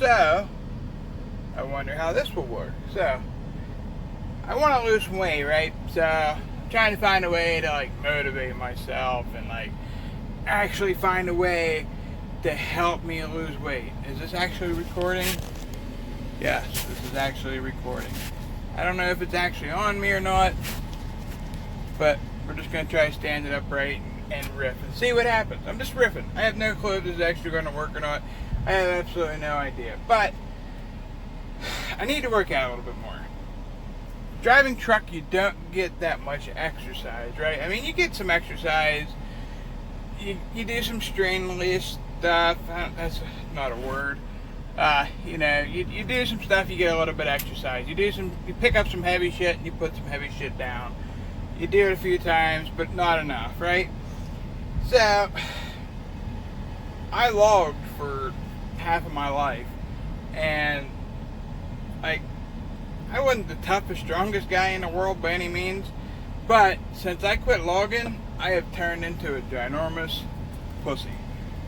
So, I wonder how this will work. So, I want to lose some weight, right? So, I'm trying to find a way to, like, motivate myself and, like, actually find a way to help me lose weight. Is this actually recording? Yes, this is actually recording. I don't know if it's actually on me or not, but we're just going to try to stand it upright and riff and see what happens. I'm just riffing. I have no clue if this is actually going to work or not. I have absolutely no idea. But I need to work out a little bit more. Driving truck, you don't get that much exercise, right? I mean, you get some exercise. You do some strenuous stuff. That's not a word. You do some stuff, you get a little bit of exercise. You pick up some heavy shit and you put some heavy shit down. You do it a few times, but not enough, right? So, I logged for half of my life, and I wasn't the toughest, strongest guy in the world by any means, but since I quit logging, I have turned into a ginormous pussy.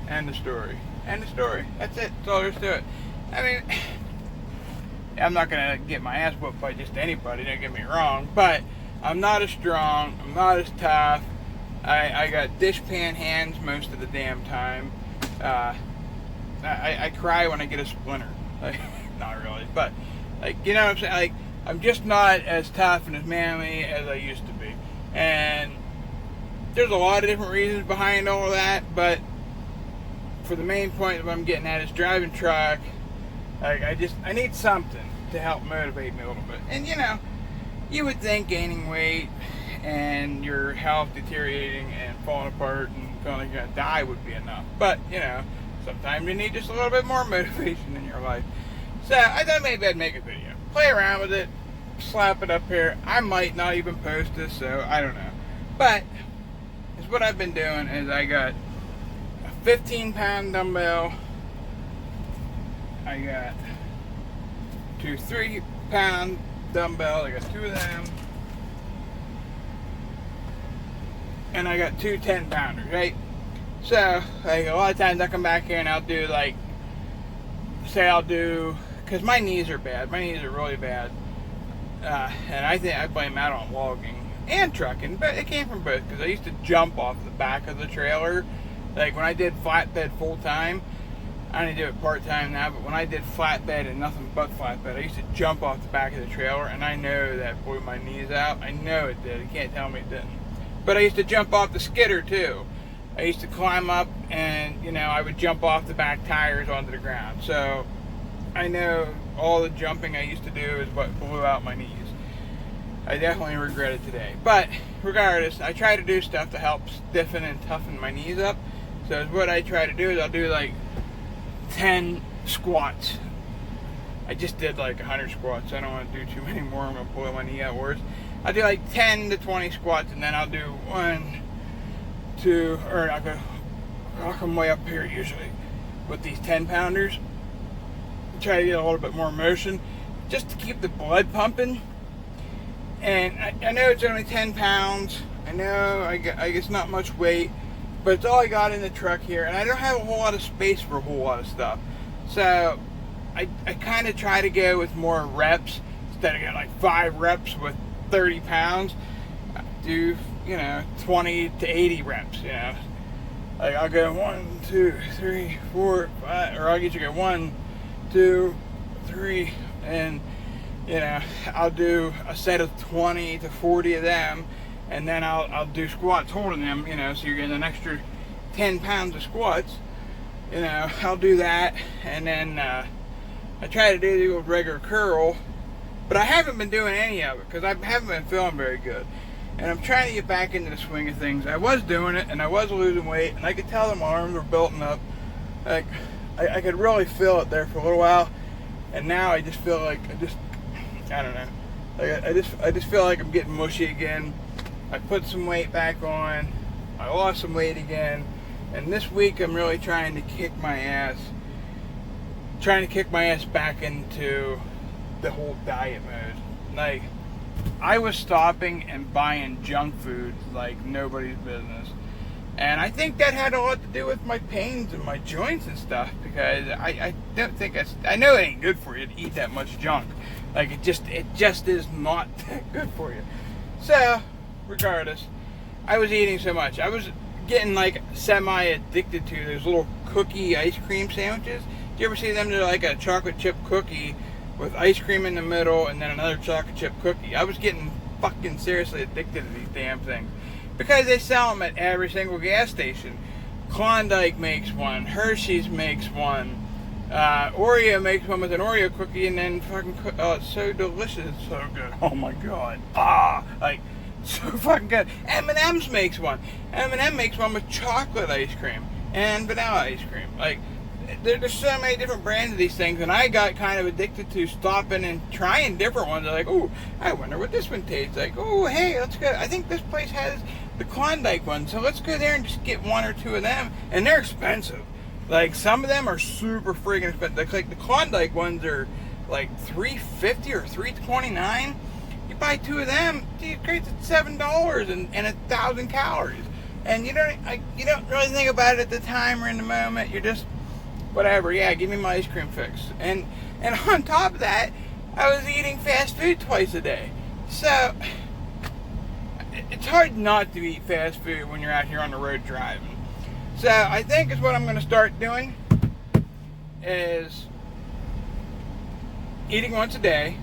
End of story. End of story. That's it. That's all there is to it. I mean, I'm not going to get my ass whooped by just anybody, don't get me wrong, but I'm not as strong, I'm not as tough. I got dishpan hands most of the damn time. I cry when I get a splinter. Like, not really, but, like, you know what I'm saying? Like, I'm just not as tough and as manly as I used to be. And there's a lot of different reasons behind all of that, but for the main point that I'm getting at is driving truck. Like, I need something to help motivate me a little bit. And, you would think gaining weight and your health deteriorating and falling apart and feeling like you're going to die would be enough. But, sometimes you need just a little bit more motivation in your life. So, I thought maybe I'd make a video. Play around with it. Slap it up here. I might not even post this, so I don't know. But, it's what I've been doing is I got a 15-pound dumbbell. I got 2 3-pound dumbbells. I got 2 of them. And I got 2 10-pounders, right? So, like, a lot of times I come back here and I'll do, like, because my knees are bad. My knees are really bad. And I think I blame that on logging and trucking, but it came from both, because I used to jump off the back of the trailer. Like, when I did flatbed full-time, I only do it part-time now, but when I did flatbed and nothing but flatbed, I used to jump off the back of the trailer, and I know that blew my knees out. I know it did. You can't tell me it didn't. But I used to jump off the skidder, too. I used to climb up, and, I would jump off the back tires onto the ground. So, I know all the jumping I used to do is what blew out my knees. I definitely regret it today. But, regardless, I try to do stuff to help stiffen and toughen my knees up. So, what I try to do is I'll do, like, 10 squats. I just did like 100 squats. I don't want to do too many more. I'm going to blow my knee out worse. I'll do like 10 to 20 squats, and then I'll do 1, 2, or I'll go rock them way up here usually with these 10-pounders. Try to get a little bit more motion just to keep the blood pumping. And I know it's only 10 pounds. I know I guess not much weight, but it's all I got in the truck here, and I don't have a whole lot of space for a whole lot of stuff. So I kind of try to go with more reps instead of getting like 5 reps with 30 pounds. I do 20 to 80 reps. Like I'll go 1, 2, 3, 4, 5, or I'll get you go 1, 2, 3, and I'll do a set of 20 to 40 of them. And then I'll do squats holding them, so you're getting an extra 10 pounds of squats. I'll do that. And then I try to do the old regular curl. But I haven't been doing any of it because I haven't been feeling very good. And I'm trying to get back into the swing of things. I was doing it, and I was losing weight. And I could tell that my arms were building up. Like, I could really feel it there for a little while. And now I just feel like I don't know. Like I just feel like I'm getting mushy again. I put some weight back on. I lost some weight again. And this week I'm really trying to kick my ass back into the whole diet mode. Like, I was stopping and buying junk food like nobody's business. And I think that had a lot to do with my pains and my joints and stuff, because I don't think I know it ain't good for you to eat that much junk. Like, it just is not that good for you. So, regardless, I was eating so much. I was getting like semi-addicted to those little cookie ice cream sandwiches. Do you ever see them? They're like a chocolate chip cookie with ice cream in the middle and then another chocolate chip cookie. I was getting fucking seriously addicted to these damn things, because they sell them at every single gas station. Klondike makes one, Hershey's makes one, Oreo makes one with an Oreo cookie, and then fucking oh, it's so delicious, it's so good. Oh my god, like so fucking good. M&M's makes one. M&M makes one with chocolate ice cream and vanilla ice cream. Like, there's so many different brands of these things, and I got kind of addicted to stopping and trying different ones. Like, oh, I wonder what this one tastes like. Oh, hey, let's go. I think this place has the Klondike one, so let's go there and just get one or two of them. And they're expensive. Like, some of them are super freaking expensive. Like the Klondike ones are like $3.50 or $3.29. You buy two of them, it creates $7 and 1,000 calories. And you don't really think about it at the time or in the moment. You're just whatever, yeah, give me my ice cream fix. And on top of that, I was eating fast food twice a day. So it's hard not to eat fast food when you're out here on the road driving. So I think is what I'm going to start doing is eating once a day,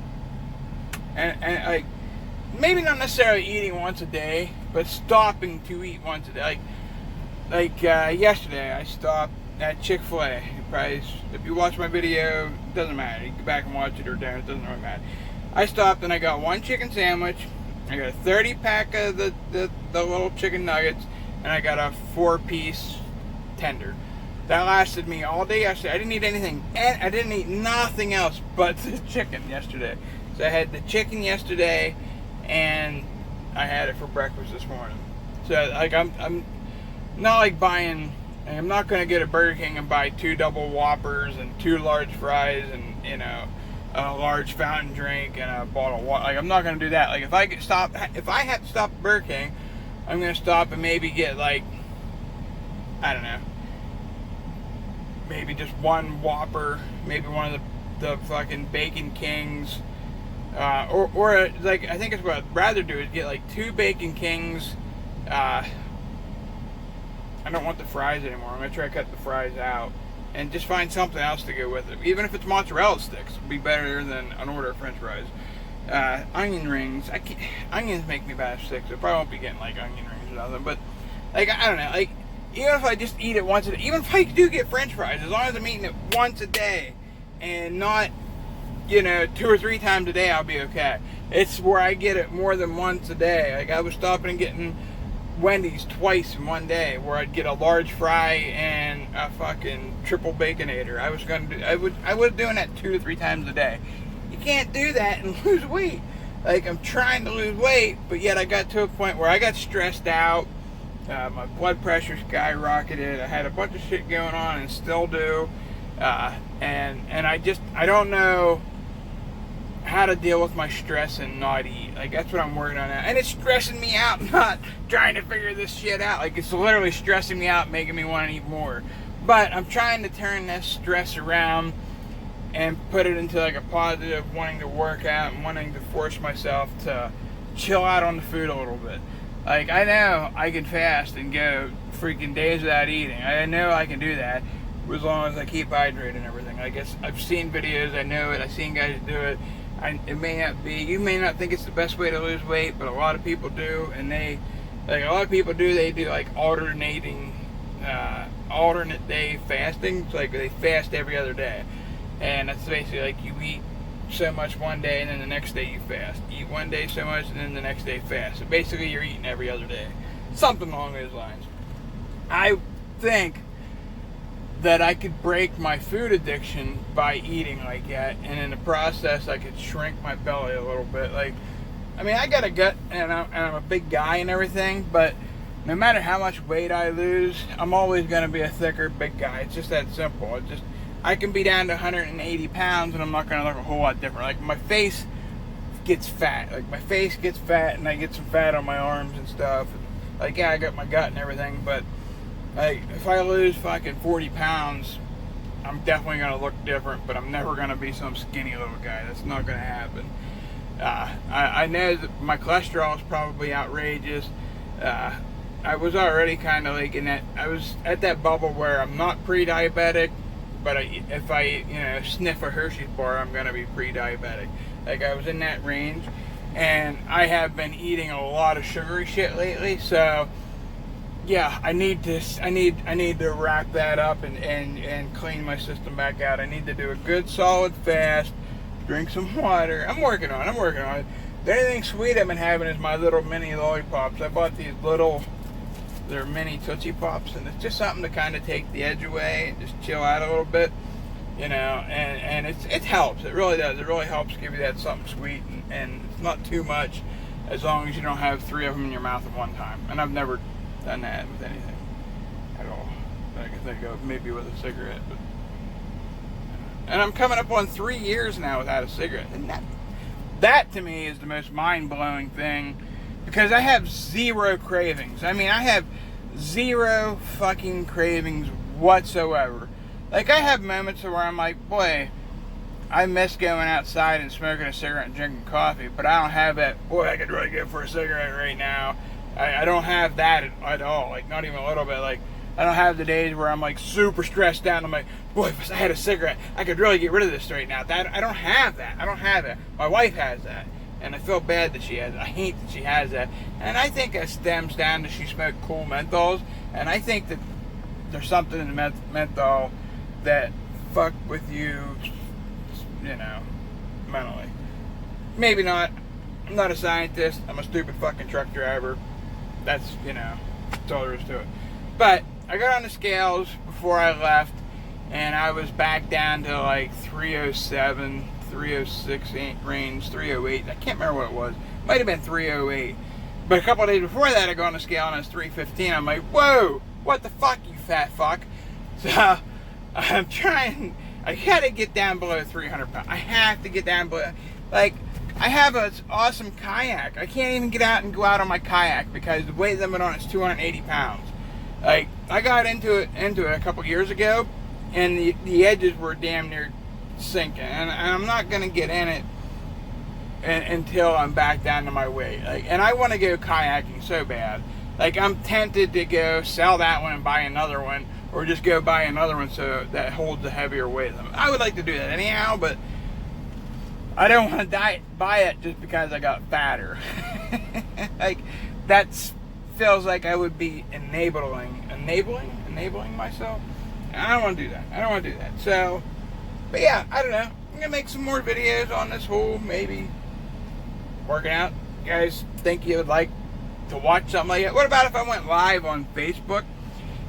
and like, maybe not necessarily eating once a day, but stopping to eat once a day. Like yesterday, I stopped at Chick-fil-A. If you watch my video, it doesn't matter. You can go back and watch it or don't. It doesn't really matter. I stopped and I got one chicken sandwich. I got a 30 pack of the little chicken nuggets, and I got a 4-piece tender. That lasted me all day yesterday. I didn't eat anything, and I didn't eat nothing else but the chicken yesterday. So I had the chicken yesterday, and I had it for breakfast this morning. So like I'm not like buying. I'm not going to get a Burger King and buy 2 double Whoppers and 2 large fries and, a large fountain drink and a bottle of water. Like, I'm not going to do that. Like, if I have to stop at Burger King, I'm going to stop and maybe get, like, I don't know, maybe just 1 Whopper, maybe one of the fucking Bacon Kings, or like, I think it's what I'd rather do is get, like, 2 Bacon Kings. I don't want the fries anymore. I'm going to try to cut the fries out and just find something else to go with it. Even if it's mozzarella sticks, it'll be better than an order of french fries. Onion rings. Onions make me bad sick, so I probably won't be getting like onion rings or nothing. But, like, I don't know. Like, even if I just eat it once a day, even if I do get french fries, as long as I'm eating it once a day and not, 2 or 3 times a day, I'll be okay. It's where I get it more than once a day. Like, I was stopping and getting Wendy's twice in one day, where I'd get a large fry and a fucking triple baconator. I was doing that 2 to 3 times a day. You can't do that and lose weight. Like, I'm trying to lose weight, but yet I got to a point where I got stressed out. My blood pressure skyrocketed. I had a bunch of shit going on and still do. And I don't know how to deal with my stress and not eat. Like, that's what I'm working on now. And it's stressing me out, not trying to figure this shit out. Like, it's literally stressing me out, making me want to eat more. But I'm trying to turn this stress around and put it into like a positive, wanting to work out and wanting to force myself to chill out on the food a little bit. Like, I know I can fast and go freaking days without eating. I know I can do that as long as I keep hydrated and everything. I guess I've seen videos, I know it, I've seen guys do it. It may not be, you may not think it's the best way to lose weight, but a lot of people do, and they do like alternating, alternate day fasting. It's like they fast every other day, and that's basically like you eat so much one day and then the next day you fast. Eat one day so much and then the next day fast. So basically you're eating every other day. Something along those lines. I think that I could break my food addiction by eating like that, and in the process I could shrink my belly a little bit. Like, I mean, I got a gut and I'm a big guy and everything, but no matter how much weight I lose, I'm always going to be a thicker, big guy. It's just that simple. I can be down to 180 pounds and I'm not going to look a whole lot different. Like, my face gets fat. Like, my face gets fat and I get some fat on my arms and stuff. Like, yeah, I got my gut and everything, but Like, if I lose fucking 40 pounds, I'm definitely going to look different, but I'm never going to be some skinny little guy. That's not going to happen. I know that my cholesterol is probably outrageous. I was already kind of like I was at that bubble where I'm not pre-diabetic, but if I sniff a Hershey's bar, I'm going to be pre-diabetic. Like, I was in that range, and I have been eating a lot of sugary shit lately, so yeah, I need to wrap that up and clean my system back out. I need to do a good solid fast, drink some water. I'm working on it. The only thing sweet I've been having is my little mini lollipops. I bought these they're mini Tootsie Pops, and it's just something to kind of take the edge away and just chill out a little bit, and it helps. It really does. It really helps give you that something sweet, and it's not too much as long as you don't have 3 of them in your mouth at one time. And I've never done that with anything at all that I can think of, maybe with a cigarette. And I'm coming up on 3 years now without a cigarette, and that to me is the most mind-blowing thing, because I have zero cravings. I mean, I have zero fucking cravings whatsoever. Like, I have moments where I'm like, boy, I miss going outside and smoking a cigarette and drinking coffee, but I don't have that, boy, I could really go for a cigarette right now. I don't have that at all, like, not even a little bit. Like, I don't have the days where I'm like super stressed out and I'm like, boy, if I had a cigarette, I could really get rid of this right now. I don't have that. My wife has that, and I feel bad that she has it. I hate that she has that. And I think it stems down to she smoked cool menthols, and I think that there's something in the menthol that fuck with you, mentally. Maybe not. I'm not a scientist. I'm a stupid fucking truck driver. That's all there is to it. But I got on the scales before I left, and I was back down to like 307, 306 range, 308. I can't remember what it was. Might have been 308. But a couple of days before that, I got on the scale and I was 315. I'm like, whoa, what the fuck, you fat fuck? So I'm trying. I gotta get down below 300 pounds. I have to get down below. Like, I have an awesome kayak. I can't even get out and go out on my kayak because the weight limit on it's 280 pounds. Like, I got into it a couple years ago, and the edges were damn near sinking, and I'm not gonna get in it until I'm back down to my weight. Like, and I want to go kayaking so bad. Like, I'm tempted to go sell that one and buy another one, or just go buy another one so that holds a heavier weight limit. I would like to do that anyhow, but I don't want to buy it just because I got fatter. Like, that feels like I would be enabling myself. I don't want to do that. So, but yeah, I don't know. I'm gonna make some more videos on this whole maybe working out. You guys think you would like to watch something like that? What about if I went live on Facebook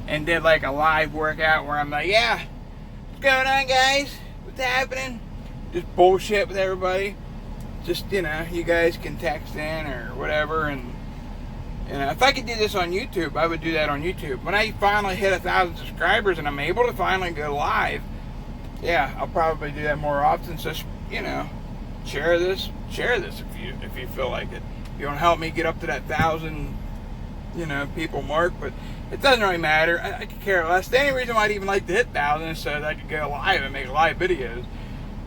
and did like a live workout where I'm like, yeah, what's going on, guys? What's happening? Just bullshit with everybody. Just, you guys can text in or whatever. And, if I could do this on YouTube, I would do that on YouTube. When I finally hit 1,000 subscribers and I'm able to finally go live, yeah, I'll probably do that more often. So, share this if you feel like it. If you want to help me get up to that 1,000, people mark, but it doesn't really matter. I could care less. The only reason why I'd even like to hit 1,000 is so that I could go live and make live videos.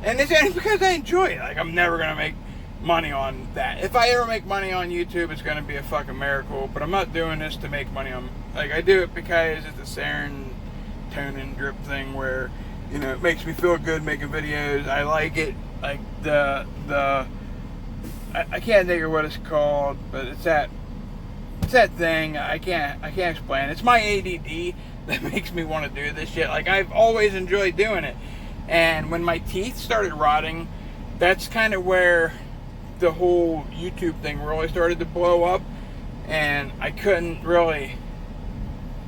And it's only because I enjoy it. Like, I'm never going to make money on that. If I ever make money on YouTube, it's going to be a fucking miracle. But I'm not doing this to make money on... Like, I do it because it's a serotonin drip thing where, it makes me feel good making videos. I like it. Like, I can't think of what it's called, but it's that thing. I can't explain. It's my ADD that makes me want to do this shit. Like, I've always enjoyed doing it. And when my teeth started rotting, that's kind of where the whole YouTube thing really started to blow up. And I couldn't really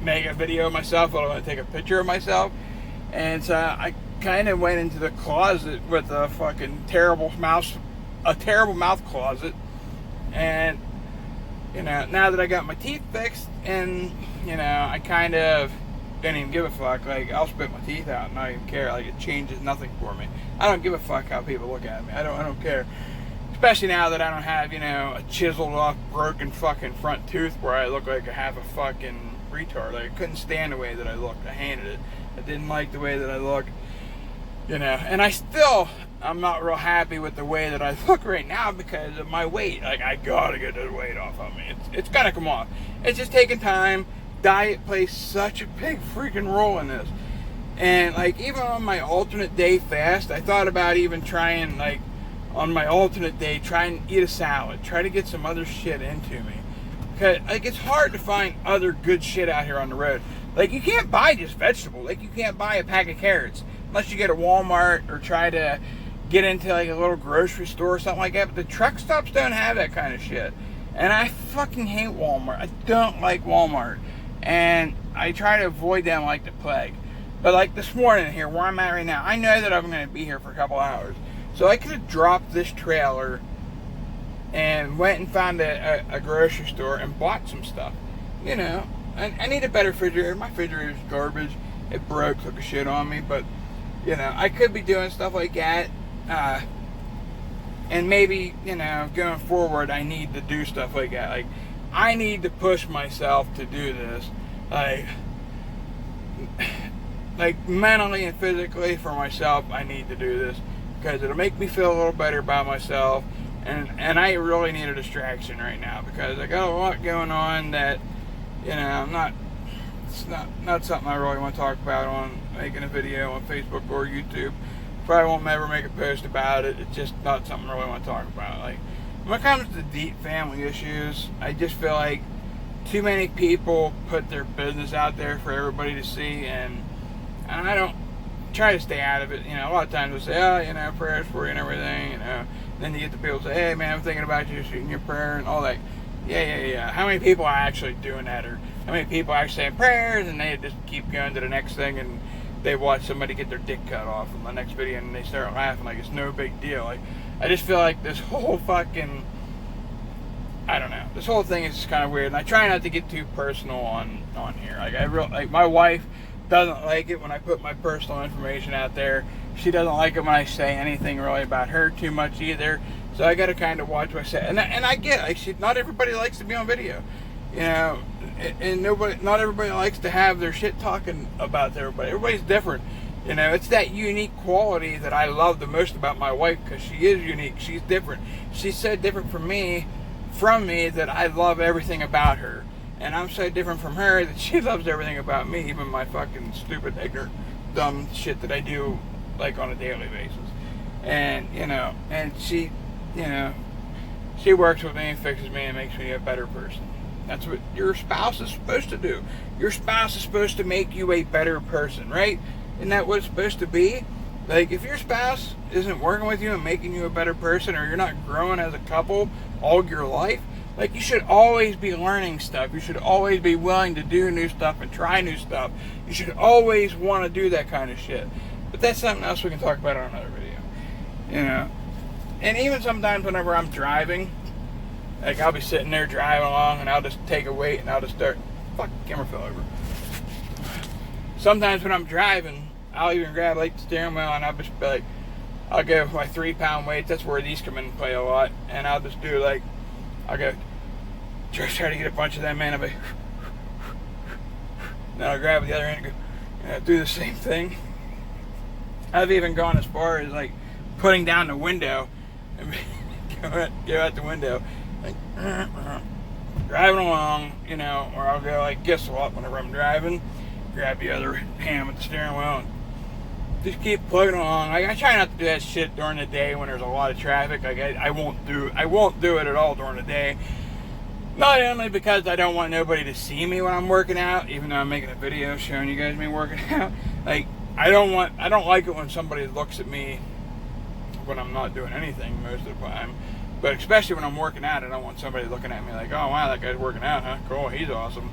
make a video of myself, let alone take a picture of myself. And so I kind of went into the closet with a fucking terrible mouth closet. And, now that I got my teeth fixed, and, I kind of didn't even give a fuck. Like, I'll spit my teeth out and not even care. Like, it changes nothing for me. I don't give a fuck how people look at me. I don't care. Especially now that I don't have, a chiseled off, broken fucking front tooth where I look like I have a fucking retard. Like, I couldn't stand the way that I looked. I hated it. I didn't like the way that I looked, you know. And I'm not real happy with the way that I look right now because of my weight. Like, I gotta get the weight off of me. It's gonna come off. It's just taking time. Diet plays such a big freaking role in this. And, like, even on my alternate day fast, I thought about even trying, like, on my alternate day, try and eat a salad. Try to get some other shit into me. Because, like, it's hard to find other good shit out here on the road. Like, you can't buy just vegetables. Like, you can't buy a pack of carrots unless you get a Walmart or try to get into, like, a little grocery store or something like that. But the truck stops don't have that kind of shit. And I fucking hate Walmart. I don't like Walmart. And I try to avoid them like the plague. But, like, this morning here, where I'm at right now, I know that I'm going to be here for a couple hours. So I could have dropped this trailer and went and found a grocery store and bought some stuff. You know, I need a better refrigerator. My refrigerator is garbage. It broke, took a shit on me. But, you know, I could be doing stuff like that. And maybe, you know, going forward, I need to do stuff like that. Like, I need to push myself to do this. Like mentally and physically for myself, I need to do this. Because it'll make me feel a little better about myself. And I really need a distraction right now. Because I got a lot going on that, you know, it's not something I really want to talk about on making a video on Facebook or YouTube. Probably won't ever make a post about it. It's just not something I really want to talk about. Like, when it comes to deep family issues, I just feel like too many people put their business out there for everybody to see, and I don't try to stay out of it. You know, a lot of times they'll say, oh, you know, prayers for you and everything, you know. Then you get the people say, hey, man, I'm thinking about you, shooting your prayer and all that. Yeah. How many people are actually doing that? Or how many people are actually saying prayers and they just keep going to the next thing and they watch somebody get their dick cut off in the next video and they start laughing like it's no big deal. Like, I just feel like this whole fucking, I don't know, this whole thing is just kind of weird. And I try not to get too personal on here. Like, my wife doesn't like it when I put my personal information out there. She doesn't like it when I say anything really about her too much either. So I got to kind of watch what I say. And I get, like, not everybody likes to be on video, you know, and not everybody likes to have their shit talking about everybody. Everybody's different, you know. It's that unique quality that I love the most about my wife, because she is unique. She's different. She's so different from me that I love everything about her. And I'm so different from her that she loves everything about me, even my fucking stupid, ignorant, dumb shit that I do, like, on a daily basis. And, you know, and she, you know, she works with me and fixes me and makes me a better person. That's what your spouse is supposed to do. Your spouse is supposed to make you a better person, right? Isn't that what it's supposed to be? Like, if your spouse isn't working with you and making you a better person, or you're not growing as a couple all your life, like, you should always be learning stuff. You should always be willing to do new stuff and try new stuff. You should always want to do that kind of shit. But that's something else we can talk about on another video. You know? And even sometimes whenever I'm driving, like, I'll be sitting there driving along and I'll just take a weight and I'll just start, fuck, the camera fell over. Sometimes when I'm driving, I'll even grab, like, the steering wheel and I'll just be like, I'll go with my 3-pound weights. That's where these come in and play a lot. And I'll just do, like, I'll go, just try to get a bunch of them in. I'll be, then I'll grab the other end and go, and I'll do the same thing. I've even gone as far as, like, putting down the window and go out the window, like, driving along, you know, or I'll go, like, guess what, whenever I'm driving, grab the other hand with the steering wheel and just keep plugging along. Like, I try not to do that shit during the day when there's a lot of traffic. Like, I won't do it at all during the day. Not only because I don't want nobody to see me when I'm working out, even though I'm making a video showing you guys me working out. Like, I don't like it when somebody looks at me when I'm not doing anything most of the time. But especially when I'm working out, I don't want somebody looking at me like, oh wow, that guy's working out, huh? Cool, he's awesome.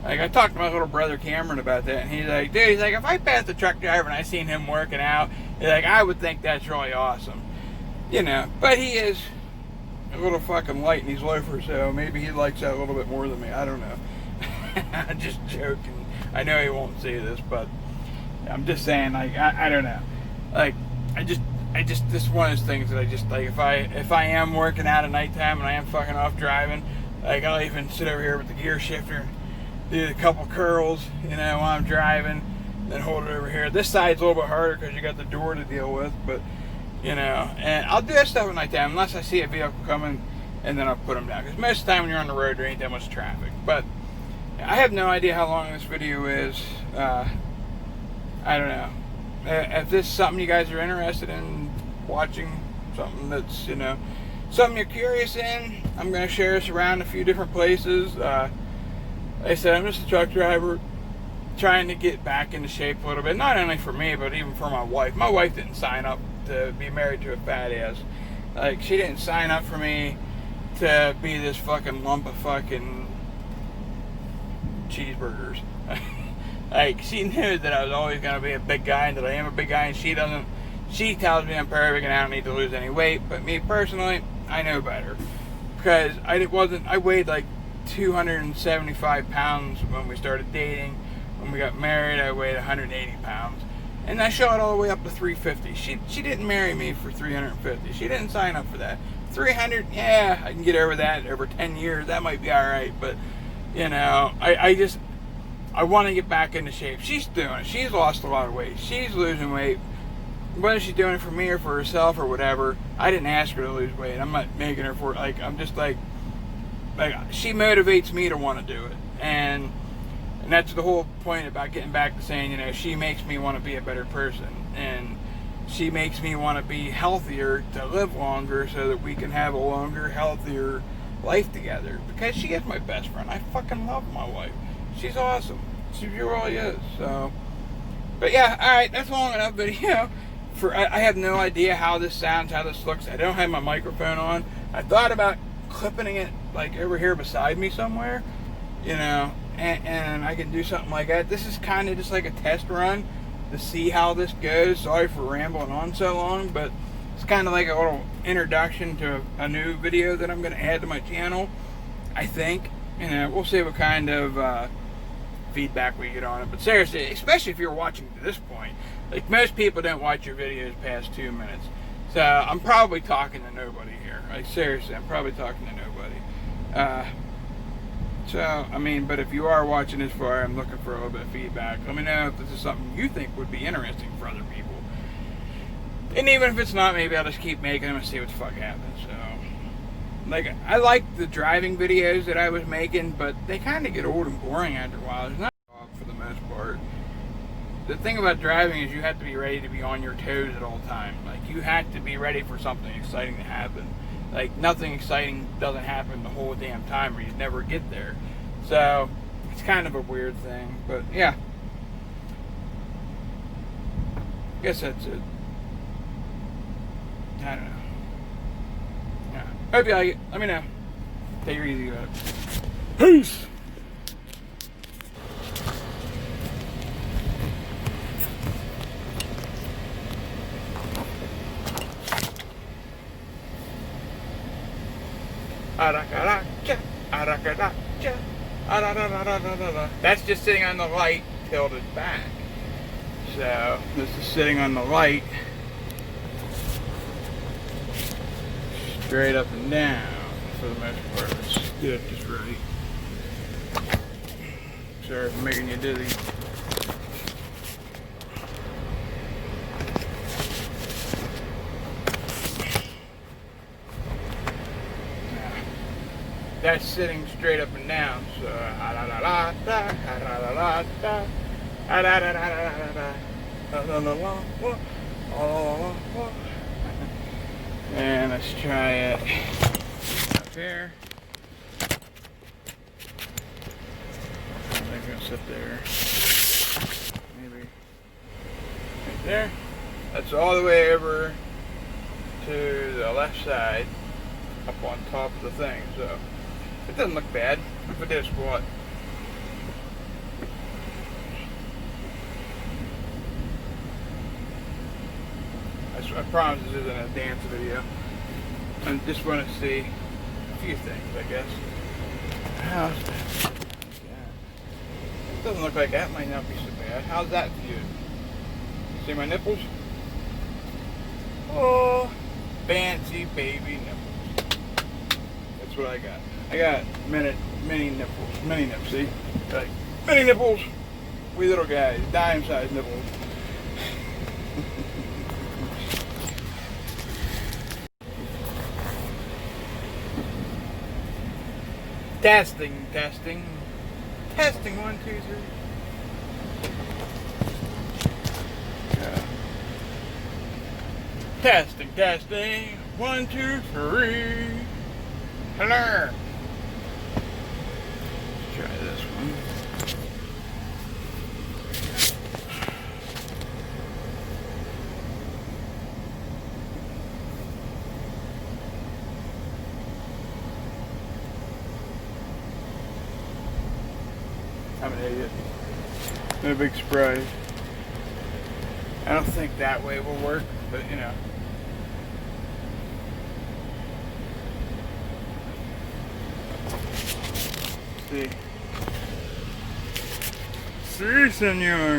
Like, I talked to my little brother Cameron about that, and he's like, dude, he's like, if I passed a truck driver and I seen him working out, he's like, I would think that's really awesome. You know, but he is a little fucking light in these loafers, so maybe he likes that a little bit more than me. I don't know. I'm just joking. I know he won't see this, but I'm just saying, like, I don't know. Like, I just this is one of those things that I just, like, if I am working out at nighttime and I am fucking off driving, like, I'll even sit over here with the gear shifter and do a couple curls, you know, while I'm driving, then hold it over here. This side's a little bit harder because you got the door to deal with, but, you know, and I'll do that stuff at nighttime unless I see a vehicle coming, and then I'll put them down. Because most of the time when you're on the road, there ain't that much traffic. But I have no idea how long this video is. I don't know. If this is something you guys are interested in watching, something that's, you know, something you're curious in, I'm going to share this around a few different places. Like I said, I'm just a truck driver trying to get back into shape a little bit. Not only for me, but even for my wife. My wife didn't sign up to be married to a fat ass. Like, she didn't sign up for me to be this fucking lump of fucking cheeseburgers. Like, she knew that I was always going to be a big guy and that I am a big guy, and she tells me I'm perfect and I don't need to lose any weight. But me personally, I know better. Because I weighed like 275 pounds when we started dating. When we got married, I weighed 180 pounds. And I shot all the way up to 350. She didn't marry me for 350. She didn't sign up for that. 300, yeah, I can get over that over 10 years. That might be alright. But, you know, I want to get back into shape. She's doing it. She's lost a lot of weight. She's losing weight. Whether she's doing it for me or for herself or whatever, I didn't ask her to lose weight. I'm not making her for it. Like, I'm just like she motivates me to want to do it. And that's the whole point about getting back to saying, you know, she makes me want to be a better person. And she makes me want to be healthier to live longer so that we can have a longer, healthier life together. Because she is my best friend. I fucking love my wife. She's awesome. She really is. So, but yeah, alright, that's long enough video. I have no idea how this sounds, how this looks. I don't have my microphone on. I thought about clipping it like over here beside me somewhere, you know, and I can do something like that. This is kind of just like a test run to see how this goes. Sorry for rambling on so long, but it's kind of like a little introduction to a new video that I'm going to add to my channel, I think. And we'll see what kind of feedback we get on it. But seriously, especially if you're watching to this point, like most people don't watch your videos past 2 minutes. So I'm probably talking to nobody here. Like seriously, I'm probably talking to nobody. So, I mean, but if you are watching this far, I'm looking for a little bit of feedback. Let me know if this is something you think would be interesting for other people. And even if it's not, maybe I'll just keep making them and see what the fuck happens. So, like, I like the driving videos that I was making, but they kind of get old and boring after a while. There's not for the most part. The thing about driving is you have to be ready to be on your toes at all times. Like, you have to be ready for something exciting to happen. Like, nothing exciting doesn't happen the whole damn time, or you never get there. So, it's kind of a weird thing. But, yeah. I guess that's it. I don't know. Yeah. Hope you like it. Let me know. Take it easy about it. Peace! That's just sitting on the light tilted back. So this is sitting on the light straight up and down for the most part. Let's do it just right. Sorry for making you dizzy. That's sitting straight up and down, so and let's try it up here. I think I'm gonna sit there. Maybe right there. That's all the way over to the left side, up on top of the thing, so it doesn't look bad if I did a squat. I promise this isn't a dance video. I just want to see a few things, I guess. How's that? It doesn't look like that might not be so bad. How's that viewed? See my nipples? Oh, fancy baby nipples. That's what I got. I got mini nipples, see? Like Mini nipples. We little guys. Dime-sized nipples. Testing, testing. Testing, 1, 2, 3. Testing, testing. 1, 2, 3. Hello. Let's try this one. I'm an idiot. Been a big surprise. I don't think that way will work, but you know. See. See, senor.